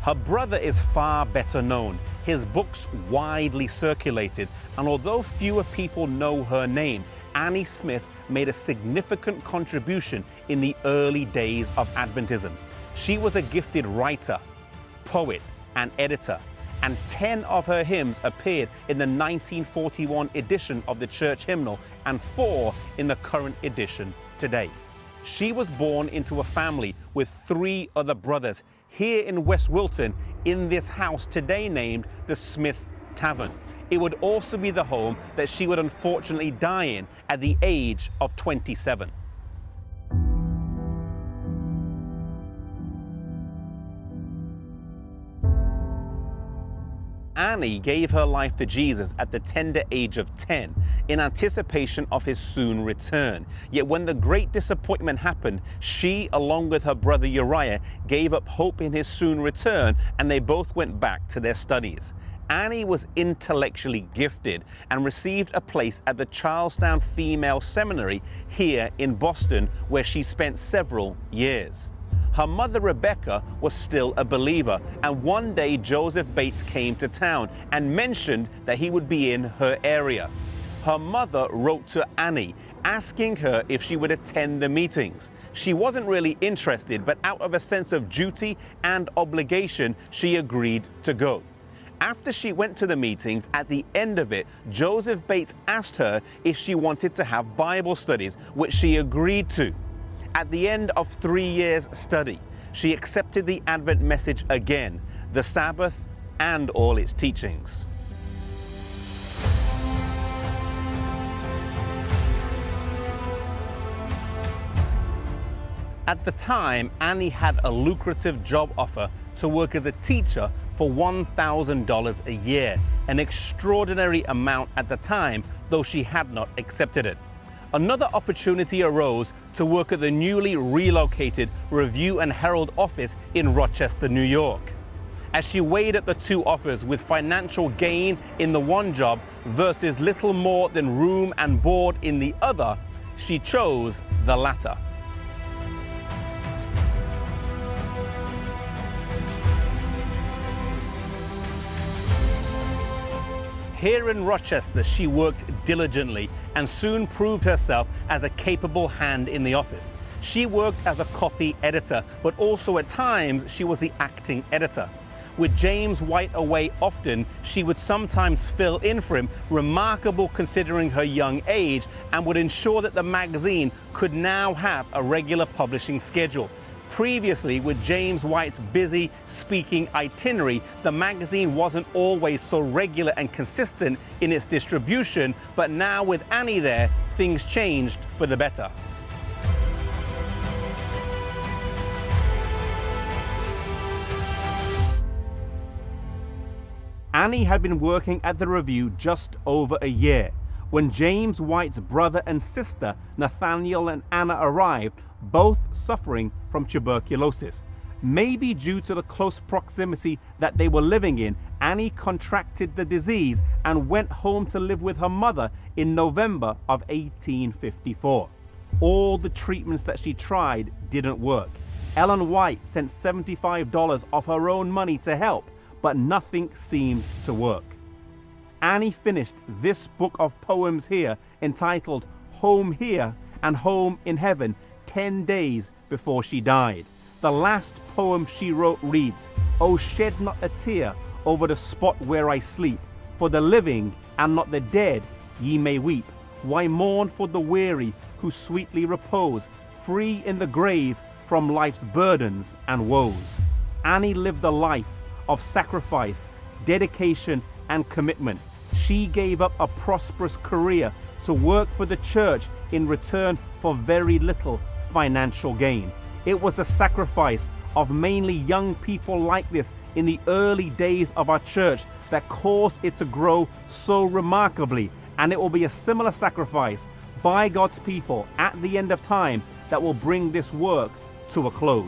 Her brother is far better known, his books widely circulated, and although fewer people know her name, Annie Smith made a significant contribution in the early days of Adventism. She was a gifted writer, poet, and editor, and 10 of her hymns appeared in the 1941 edition of the church hymnal and 4 in the current edition today. She was born into a family with 3 other brothers here in West Wilton in this house today named the Smith Tavern. It would also be the home that she would unfortunately die in at the age of 27. Annie gave her life to Jesus at the tender age of 10 in anticipation of his soon return. Yet when the great disappointment happened, she, along with her brother Uriah, gave up hope in his soon return, and they both went back to their studies. Annie was intellectually gifted and received a place at the Charlestown Female Seminary here in Boston, where she spent several years. Her mother Rebecca was still a believer, and one day Joseph Bates came to town and mentioned that he would be in her area. Her mother wrote to Annie asking her if she would attend the meetings. She wasn't really interested, but out of a sense of duty and obligation, she agreed to go. After she went to the meetings, at the end of it, Joseph Bates asked her if she wanted to have Bible studies, which she agreed to. At the end of 3 years' study, she accepted the Advent message again, the Sabbath and all its teachings. At the time, Annie had a lucrative job offer to work as a teacher for $1,000 a year, an extraordinary amount at the time, though she had not accepted it. Another opportunity arose to work at the newly relocated Review and Herald office in Rochester, New York. As she weighed at the 2 offers with financial gain in the one job versus little more than room and board in the other, she chose the latter. Here in Rochester, she worked diligently and soon proved herself as a capable hand in the office. She worked as a copy editor, but also at times she was the acting editor. With James White away often, she would sometimes fill in for him, remarkable considering her young age, and would ensure that the magazine could now have a regular publishing schedule. Previously, with James White's busy speaking itinerary, the magazine wasn't always so regular and consistent in its distribution, but now with Annie there, things changed for the better. Annie had been working at the Review just over a year when James White's brother and sister, Nathaniel and Anna, arrived, both suffering from tuberculosis. Maybe due to the close proximity that they were living in, Annie contracted the disease and went home to live with her mother in November of 1854. All the treatments that she tried didn't work. Ellen White sent $75 of her own money to help, but nothing seemed to work. Annie finished this book of poems here, entitled Home Here and Home in Heaven, 10 days before she died. The last poem she wrote reads, "Oh, shed not a tear over the spot where I sleep, for the living and not the dead ye may weep. Why mourn for the weary who sweetly repose, free in the grave from life's burdens and woes?" Annie lived a life of sacrifice, dedication, and commitment. She gave up a prosperous career to work for the church in return for very little financial gain. It was the sacrifice of mainly young people like this in the early days of our church that caused it to grow so remarkably, and it will be a similar sacrifice by God's people at the end of time that will bring this work to a close.